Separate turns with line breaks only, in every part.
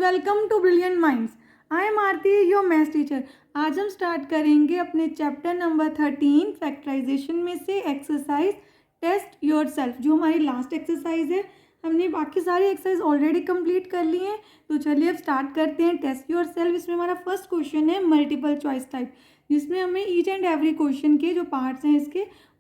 Welcome to brilliant minds. I am Aarti, your maths teacher. आज हम start करेंगे अपने चैप्टर नंबर 13 फैक्टराइजेशन में से एक्सरसाइज टेस्ट योरसेल्फ। जो हमारी लास्ट एक्सरसाइज है, हमने बाकी सारी एक्सरसाइज ऑलरेडी कंप्लीट कर ली हैं। तो चलिए अब स्टार्ट करते हैं टेस्ट योरसेल्फ। इसमें हमारा फर्स्ट क्वेश्चन है मल्टीपल चॉइस टाइप, जिसमें हमें ईच एंड एवरी क्वेश्चन के जो पार्ट्स हैं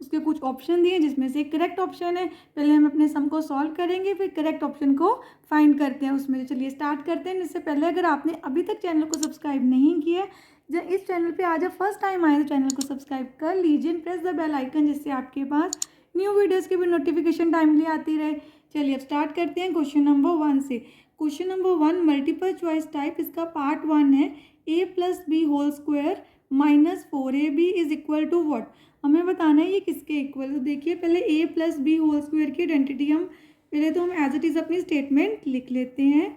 उसके कुछ ऑप्शन दिए, जिसमें से करेक्ट ऑप्शन है। पहले हम अपने सम को सॉल्व करेंगे, फिर करेक्ट ऑप्शन को फाइंड करते हैं उसमें। चलिए स्टार्ट करते हैं। इससे पहले अगर आपने अभी तक चैनल को सब्सक्राइब नहीं किया है, जब इस चैनल पे आज फर्स्ट टाइम आए तो चैनल को सब्सक्राइब कर लीजिए, प्रेस द बेल आइकन, जिससे आपके पास न्यू वीडियोज़ की भी नोटिफिकेशन टाइमली आती रहे। चलिए अब स्टार्ट करते हैं क्वेश्चन नंबर 1 से। Question number 1 multiple choice type, इसका पार्ट 1 है a + b whole square minus 4ab is equal to what. हमें बताना है ये किसके इक्वल। तो देखिए पहले a + b होल स्क्वायर की आइडेंटिटी हम एज इट इज़ अपनी स्टेटमेंट लिख लेते हैं।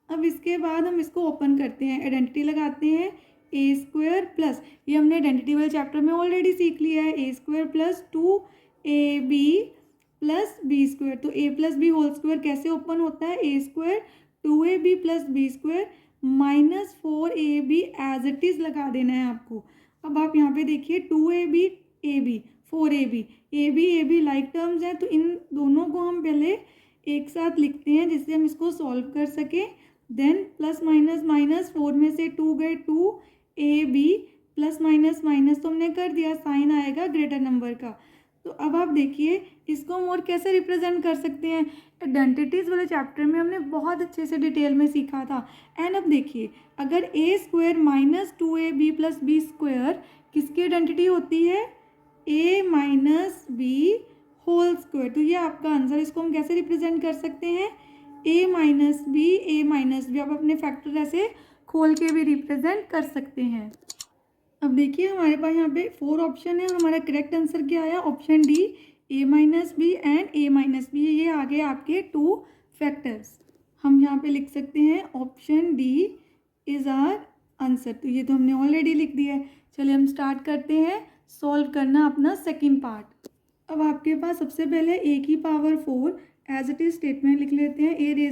अब इसके बाद हम इसको ओपन करते हैं, आइडेंटिटी लगाते हैं a² प्लस, ये हमने आइडेंटिटी वाले चैप्टर में ऑलरेडी सीख लिया है, a² plus 2ab plus b²। तो a + b होल स्क्वायर कैसे ओपन होता है, a² 2ab plus b² minus 4ab as it is लगा देना है आपको। अब आप यहाँ पे देखिए 2ab ab 4ab ab like terms हैं, तो इन दोनों को हम पहले एक साथ लिखते हैं जिससे हम इसको सॉल्व कर सकें। देन प्लस माइनस माइनस 4 में से 2 गए, 2ab प्लस माइनस माइनस तो हमने कर दिया, साइन आएगा ग्रेटर नंबर का। तो अब आप देखिए इसको हम और कैसे रिप्रेजेंट कर सकते हैं। आइडेंटिटीज़ वाले चैप्टर में हमने बहुत अच्छे से डिटेल में सीखा था। एंड अब देखिए अगर a² minus 2ab plus b² किसकी आइडेंटिटी होती है, a minus b whole square. तो ये आपका आंसर। इसको हम कैसे रिप्रेजेंट कर सकते हैं, a माइनस b आप अपने फैक्टर ऐसे खोल के भी रिप्रेजेंट कर सकते हैं। अब देखिए हमारे पास यहाँ पे 4 ऑप्शन है और हमारा करेक्ट आंसर क्या आया, option D a minus B and a minus B. ये आ गए आपके 2 फैक्टर्स। हम यहाँ पे लिख सकते हैं option D is our answer. तो ये तो हमने ऑलरेडी लिख दिया है। चलिए हम स्टार्ट करते हैं सॉल्व करना अपना सेकेंड पार्ट। अब आपके पास सबसे पहले a की power 4 as it is statement लिख लेते हैं, a⁴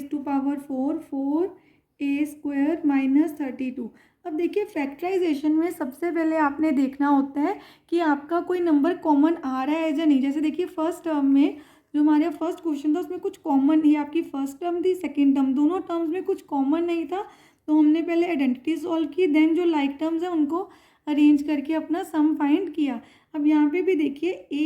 4a² माइनस 32। अब देखिए फैक्टराइजेशन में सबसे पहले आपने देखना होता है कि आपका कोई नंबर कॉमन आ रहा है या नहीं। जैसे देखिए फर्स्ट टर्म में जो हमारे फर्स्ट क्वेश्चन था उसमें कुछ कॉमन, ये आपकी फर्स्ट टर्म थी, सेकेंड टर्म, दोनों टर्म्स में कुछ कॉमन नहीं था। तो हमने पहले आइडेंटिटी सॉल्व की, देन जो लाइक टर्म्स हैं उनको अरेंज करके अपना सम फाइंड किया। अब यहाँ पे भी देखिए a⁴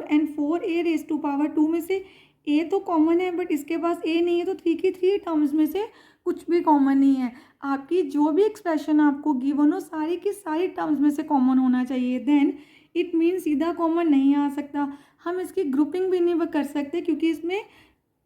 एंड 4a⁴ में से a तो कॉमन है, बट इसके पास a नहीं है, तो 3 की 3 टर्म्स में से कुछ भी कॉमन नहीं है। आपकी जो भी एक्सप्रेशन आपको गिवन हो सारी की सारी टर्म्स में से कॉमन होना चाहिए। देन इट मीन सीधा कॉमन नहीं आ सकता। हम इसकी ग्रुपिंग भी नहीं कर सकते क्योंकि इसमें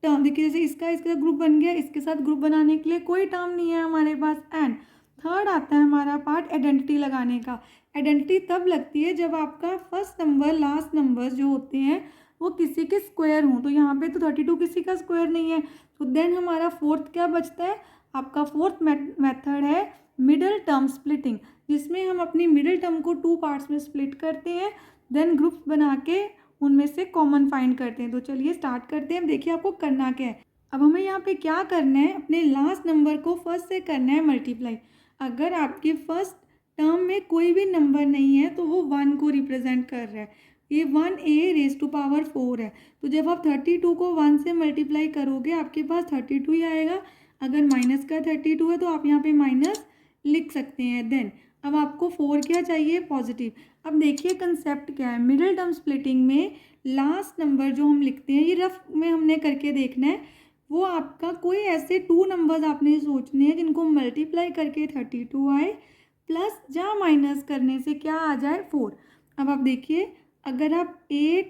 टर्म देखिए जैसे इसका ग्रुप बन गया, इसके साथ ग्रुप बनाने के लिए कोई टर्म नहीं है हमारे पास। एंड थर्ड आता है हमारा पार्ट आइडेंटिटी लगाने का। आइडेंटिटी तब लगती है जब आपका फर्स्ट नंबर लास्ट नंबर्स जो होते हैं वो किसी के स्क्वायर हों। तो यहाँ पे तो 32 किसी का स्क्वायर नहीं है। तो देन हमारा फोर्थ क्या बचता है, आपका फोर्थ मेथड है मिडल टर्म स्प्लिटिंग, जिसमें हम अपनी मिडल टर्म को 2 पार्ट्स में स्प्लिट करते हैं, देन ग्रुप्स बना के उनमें से कॉमन फाइंड करते हैं। तो चलिए स्टार्ट करते हैं। अब देखिए आपको करना क्या है। अब हमें यहाँ पे क्या करना है, अपने लास्ट नंबर को फर्स्ट से करना है मल्टीप्लाई। अगर आपके फर्स्ट टर्म में कोई भी नंबर नहीं है तो वो 1 को रिप्रेजेंट कर रहा है, ये 1a⁴ है। तो जब आप 32 को 1 से मल्टीप्लाई करोगे आपके पास 32 ही आएगा। अगर माइनस का 32 है तो आप यहाँ पे माइनस लिख सकते हैं। देन अब आपको 4 क्या चाहिए, पॉजिटिव। अब देखिए कंसेप्ट क्या है, मिडिल टर्म स्प्लिटिंग में लास्ट नंबर जो हम लिखते हैं, ये रफ में हमने करके देखना है, वो आपका कोई ऐसे 2 नंबर्स आपने सोचने हैं जिनको मल्टीप्लाई करके 32 आए, प्लस जहाँ माइनस करने से क्या आ जाए 4। अब आप देखिए अगर आप 8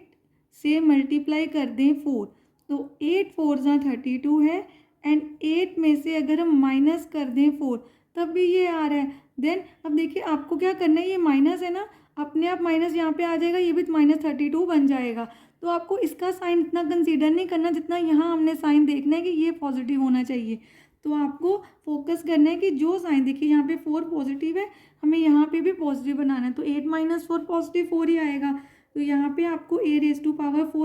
से मल्टीप्लाई कर दें 4 तो 8×4 = 32 है, एंड 8 में से अगर हम माइनस कर दें 4 तब भी ये आ रहा है। देन अब देखिए आपको क्या करना है, ये माइनस है ना, अपने आप माइनस यहाँ पे आ जाएगा, ये भी -32 बन जाएगा। तो आपको इसका साइन इतना कंसीडर नहीं करना जितना यहाँ हमने साइन देखना है कि ये पॉजिटिव होना चाहिए। तो आपको फोकस करना है कि जो साइन देखिए यहाँ पे 4 पॉजिटिव है, हमें यहाँ पे भी पॉजिटिव बनाना है। तो 8 - 4 पॉजिटिव 4 ही आएगा। तो यहाँ पे आपको a⁴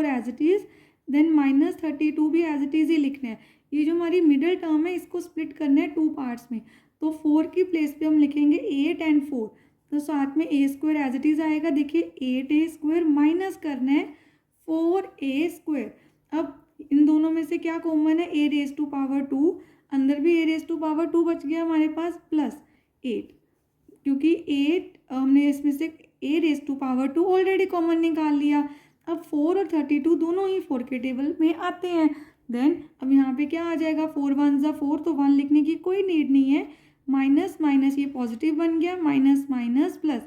as it is, then -32 भी एज इट इज़ ही लिखना है। ये जो हमारी मिडिल टर्म है इसको स्प्लिट करना है 2 पार्ट्स में। तो 4 की प्लेस पे हम लिखेंगे 8 एंड 4, तो साथ में ए स्क्वायर एज इट इज़ आएगा। देखिए 8a स्क्वायर माइनस करना है 4a स्क्वायर। अब इन दोनों में से क्या कॉमन है, a रेज टू पावर 2, अंदर भी a रेज टू पावर 2 बच गया हमारे पास, प्लस 8, क्योंकि 8 हमने इसमें से a raise to power 2 already common निकाल लिया। अब 4 और 32 दोनों ही 4 के टेबल में आते हैं। देन अब यहाँ पे क्या आ जाएगा, 4 1 ज़ा 4, तो 1 लिखने की कोई नीड नहीं है, माइनस माइनस ये पॉजिटिव बन गया, माइनस माइनस प्लस,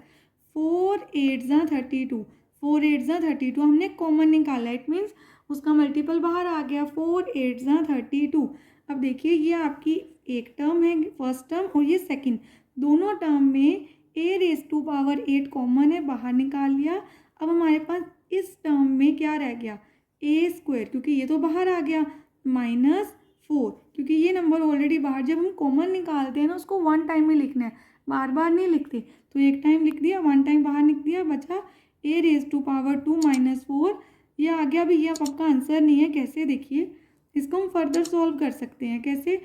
4 8 ज़ा 32, 4 8 ज़ा 32 हमने कॉमन निकाला, इट मीन्स उसका मल्टीपल बाहर आ गया, 4 8 ज़ा 32। अब देखिए ये आपकी एक टर्म है फर्स्ट टर्म और ये सेकंड, दोनों टर्म में a raise to power 8 common है, बाहर निकाल लिया। अब हमारे पास इस टर्म में क्या रह गया, a स्क्वायर, क्योंकि ये तो बाहर आ गया, माइनस 4, क्योंकि ये नंबर ऑलरेडी बाहर, जब हम कॉमन निकालते हैं ना उसको 1 टाइम में लिखना है, बार बार नहीं लिखते। तो एक टाइम लिख दिया, 1 टाइम बाहर लिख दिया, बचा a raise to power 2 minus 4, ये आ गया। भी ये आपका आंसर नहीं है, कैसे, देखिए इसको हम फर्दर सॉल्व कर सकते हैं। कैसे,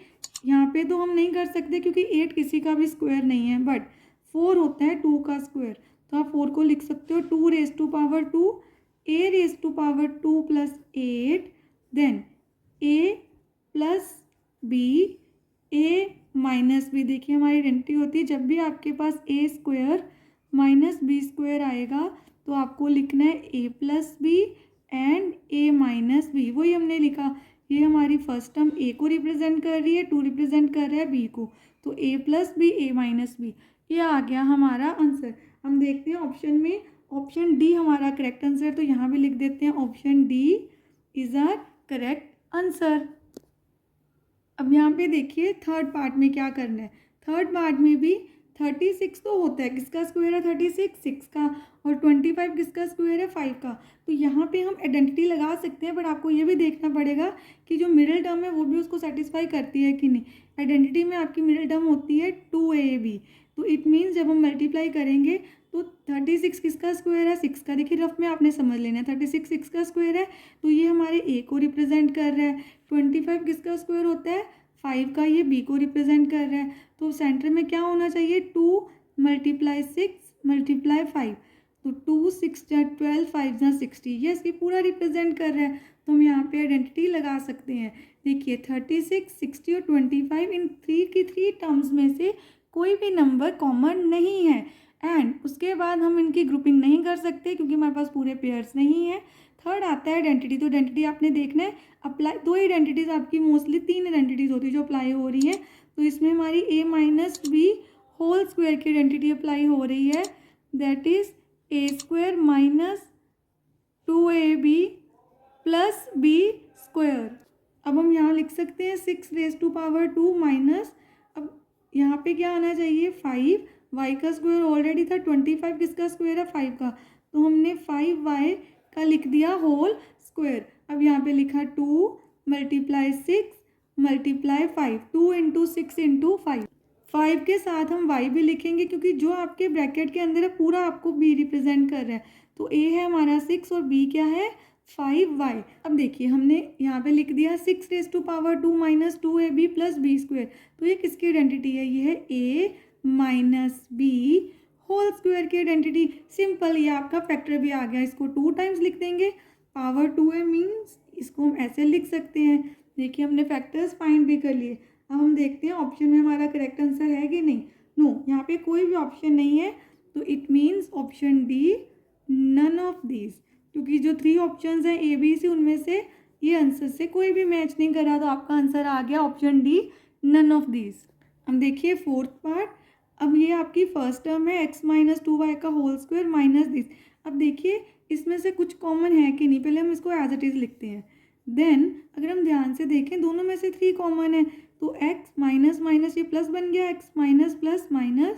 यहाँ पे तो हम नहीं कर सकते क्योंकि 8 किसी का भी स्क्वायर नहीं है, बट 4 होता है 2 का स्क्वायर, तो आप 4 को लिख सकते हो 2 raise to power 2, a raise to power 2 plus 8, then a plus b, a minus b। देखिए हमारी आइडेंटिटी होती है, जब भी आपके पास a square minus b square आएगा तो आपको लिखना है a plus B and a minus B. वही हमने लिखा, ये हमारी फर्स्ट टर्म a को रिप्रेजेंट कर रही है, 2 रिप्रेजेंट कर रहा है b को, तो a plus B a minus B, ये आ गया हमारा आंसर। हम देखते हैं ऑप्शन में, ऑप्शन डी हमारा करेक्ट आंसर, तो यहाँ भी लिख देते हैं option D is our correct answer. अब यहाँ पे देखिए थर्ड पार्ट में क्या करना है, थर्ड पार्ट में भी 36 तो होता है, किसका स्क्वायर है 36, 6 का, और 25 किसका स्क्वायर है 5 का। तो यहाँ पे हम आइडेंटिटी लगा सकते हैं, बट आपको ये भी देखना पड़ेगा कि जो मिडिल टर्म है वो भी उसको सेटिस्फाई करती है कि नहीं। आइडेंटिटी में आपकी मिडिल टर्म होती है 2ab, तो इट मीन्स जब हम मल्टीप्लाई करेंगे तो 36 किसका स्क्वायर है 6 का। देखिए रफ में आपने समझ लेना है, 36 6 का स्क्वायर है तो ये हमारे a को रिप्रेजेंट कर रहा है, 25 किसका स्क्वायर होता है 5 का, ये b को रिप्रेजेंट कर रहा है। तो सेंटर में क्या होना चाहिए, 2 मल्टीप्लाई 6 मल्टीप्लाई 5, तो 2 6 12 5 60, ये इसकी पूरा रिप्रेजेंट कर रहा है। तो हम यहाँ पे आइडेंटिटी लगा सकते हैं। देखिए 36 60 और 25 इन 3 की 3 टर्म्स में से कोई भी नंबर कॉमन नहीं है, एंड उसके बाद हम इनकी ग्रुपिंग नहीं कर सकते क्योंकि हमारे पास पूरे पेयर्स नहीं है। थर्ड आता है आइडेंटिटी, तो आइडेंटिटी आपने देखना है अप्लाई, 2 आइडेंटिटीज आपकी, मोस्टली 3 आइडेंटिटीज होती है जो अप्लाई हो रही है। तो इसमें हमारी a minus B whole square की आइडेंटिटी अप्लाई हो रही है, that is a square minus 2ab plus b square. अब हम यहाँ लिख सकते हैं 6 रेज टू पावर 2 माइनस, अब यहाँ पे क्या आना चाहिए 5, y का स्क्वायर ऑलरेडी था, 25 किसका स्क्वायर है 5 का, तो हमने 5y का लिख दिया होल स्क्वायर। अब यहाँ पे लिखा 2 मल्टीप्लाई 6 मल्टीप्लाई 5, 2 इंटू 6 इंटू 5, 5 के साथ हम y भी लिखेंगे क्योंकि जो आपके ब्रैकेट के अंदर है पूरा आपको b रिप्रेजेंट कर रहा है। तो a है हमारा 6 और b क्या है 5y। अब देखिए हमने यहाँ पे लिख दिया 6 raise to power 2 minus 2ab plus B square, तो ये किसकी आइडेंटिटी है, ये है a minus B whole square की आइडेंटिटी। सिंपल, ये आपका फैक्टर भी आ गया, इसको 2 टाइम्स लिख देंगे, पावर 2 है मीन्स इसको हम ऐसे लिख सकते हैं। देखिए हमने फैक्टर्स फाइंड भी कर लिए। अब हम देखते हैं ऑप्शन में हमारा करेक्ट आंसर है कि नहीं। नो, यहाँ पे कोई भी ऑप्शन नहीं है, तो it means option D none of these, क्योंकि जो 3 ऑप्शंस हैं ए बी सी उनमें से ये आंसर से कोई भी मैच नहीं कर रहा, तो आपका आंसर आ गया option D none of these. अब देखिए फोर्थ पार्ट, अब ये आपकी फर्स्ट टर्म है x माइनस 2y का होल स्क्वायर माइनस दिस। अब देखिए इसमें से कुछ कॉमन है कि नहीं, पहले हम इसको एज इट इज़ लिखते हैं। देन अगर हम ध्यान से देखें दोनों में से 3 कॉमन है, तो x माइनस माइनस ये प्लस बन गया, x minus plus minus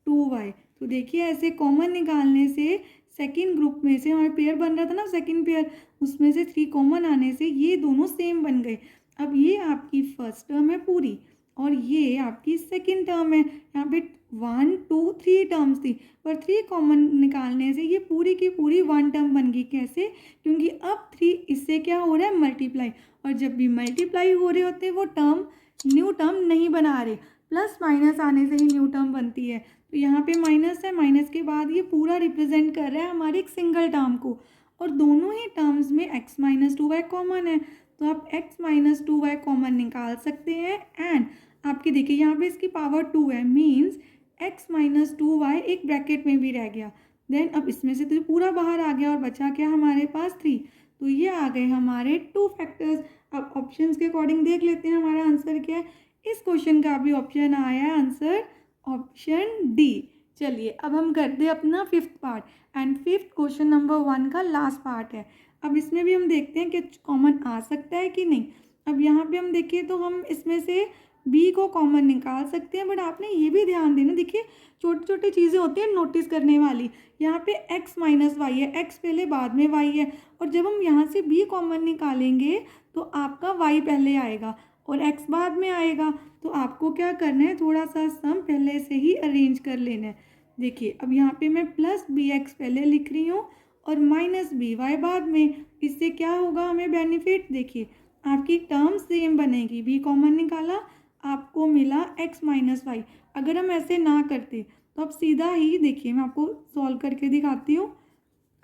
2y। तो देखिए ऐसे कॉमन निकालने से सेकंड ग्रुप में से हमारे पेयर बन रहा था ना सेकंड पेयर, उसमें से 3 कॉमन आने से ये दोनों सेम बन गए। अब ये आपकी फर्स्ट टर्म है पूरी, और ये आपकी सेकंड टर्म है। यहाँ पे 1 2 3 टर्म्स थी, पर 3 कॉमन निकालने से ये पूरी की पूरी 1 टर्म बन गई। कैसे? क्योंकि अब 3 इससे क्या हो रहा है, मल्टीप्लाई, और जब भी मल्टीप्लाई हो रहे होते हैं वो टर्म न्यू टर्म नहीं बना रहे, प्लस माइनस आने से ही न्यू टर्म बनती है। तो यहाँ पे माइनस है, माइनस के बाद ये पूरा रिप्रेजेंट कर रहा है हमारे एक सिंगल टर्म को, और दोनों ही टर्म्स में x माइनस 2y कॉमन है, तो आप x माइनस 2y कॉमन निकाल सकते हैं। एंड आपकी देखिए यहाँ पे इसकी पावर 2 है, मीन्स x माइनस 2y एक ब्रैकेट में भी रह गया। देन अब इसमें से तो पूरा बाहर आ गया और बचा क्या हमारे पास 3, तो ये आ गए हमारे 2 फैक्टर्स। अब ऑप्शंस के अकॉर्डिंग देख लेते हैं हमारा आंसर क्या है। इस क्वेश्चन का भी ऑप्शन आया है आंसर ऑप्शन डी। चलिए अब हम करते हैं अपना 5th part, and 5th question number 1 का लास्ट पार्ट है। अब इसमें भी हम देखते हैं कि कॉमन आ सकता है कि नहीं। अब यहाँ पे हम देखिए तो हम इसमें से बी को कॉमन निकाल सकते हैं, बट आपने ये भी ध्यान देना, देखिए छोटी छोटी चीज़ें होती हैं नोटिस करने वाली। यहाँ पे x माइनस वाई है, x पहले बाद में y है, और जब हम यहाँ से b कॉमन निकालेंगे तो आपका y पहले आएगा और x बाद में आएगा। तो आपको क्या करना है, थोड़ा सा सम पहले से ही अरेंज कर लेना है। देखिए अब यहाँ पे मैं प्लस बी एक्स पहले लिख रही हूँ और माइनस बी वाई बाद में। इससे क्या होगा हमें बेनिफिट, देखिए आपकी टर्म सेम बनेगी, बी कॉमन निकाला, आपको मिला x माइनस वाई। अगर हम ऐसे ना करते तो आप सीधा ही, देखिए मैं आपको सॉल्व करके दिखाती हूँ,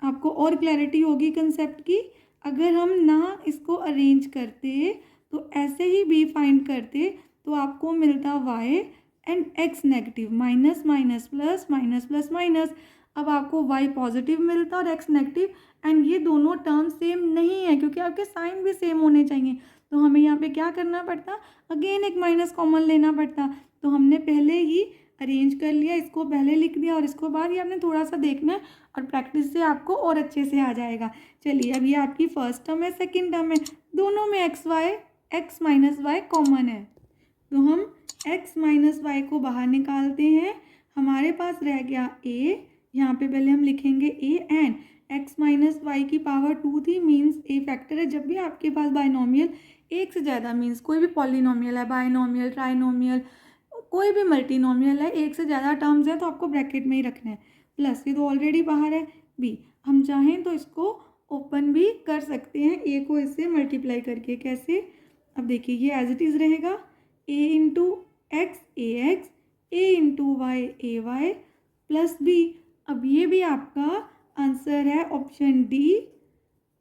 आपको और क्लैरिटी होगी कंसेप्ट की। अगर हम ना इसको अरेंज करते तो ऐसे ही b फाइंड करते तो आपको मिलता y and x negative, minus minus plus, minus plus minus. अब आपको y पॉजिटिव मिलता और x नेगेटिव, एंड ये दोनों टर्म सेम नहीं है क्योंकि आपके साइन भी सेम होने चाहिए। तो हमें यहाँ पे क्या करना पड़ता, अगेन एक माइनस कॉमन लेना पड़ता। तो हमने पहले ही अरेंज कर लिया, इसको पहले लिख दिया और इसको बाद, ये आपने थोड़ा सा देखना है और प्रैक्टिस से आपको और अच्छे से आ जाएगा। चलिए अब ये आपकी फर्स्ट टर्म है, सेकेंड टर्म है, दोनों में x माइनस वाई कॉमन है, तो हम x माइनस वाई को बाहर निकालते हैं। हमारे पास रह गया a, यहाँ पे पहले हम लिखेंगे a, and x minus Y की पावर 2 थी, मीन्स a फैक्टर है। जब भी आपके पास बाइनोमियल एक से ज़्यादा, मीन्स कोई भी पॉलिनोमियल है, बाइनोमियल, ट्राइनोमियल, कोई भी मल्टीनोमियल है, एक से ज़्यादा टर्म्स है, तो आपको ब्रैकेट में ही रखना है। प्लस ये तो ऑलरेडी बाहर है b, हम चाहें तो इसको ओपन भी कर सकते हैं, a को इससे मल्टीप्लाई करके। कैसे? अब देखिए ये एज इट इज़ रहेगा, a into X A X, A into Y A Y plus B. अब ये भी आपका आंसर है option D,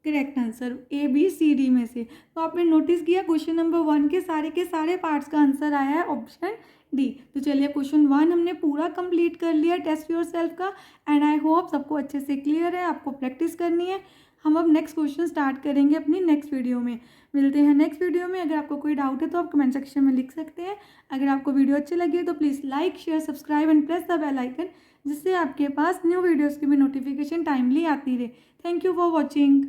correct answer A B C D में से। तो आपने नोटिस किया क्वेश्चन नंबर 1 के सारे पार्ट्स का आंसर आया है ऑप्शन डी। तो चलिए क्वेश्चन 1 हमने पूरा कंप्लीट कर लिया टेस्ट योर सेल्फ का, एंड आई होप सबको अच्छे से क्लियर है, आपको प्रैक्टिस करनी है। हम अब नेक्स्ट क्वेश्चन स्टार्ट करेंगे अपनी नेक्स्ट वीडियो में। मिलते हैं नेक्स्ट वीडियो में। अगर आपको कोई डाउट है तो आप कमेंट सेक्शन में लिख सकते हैं। अगर आपको वीडियो अच्छी लगी है तो please like, share, subscribe and press the bell icon, जिससे आपके पास न्यू वीडियोज़ की भी नोटिफिकेशन टाइमली आती रहे। Thank you for watching.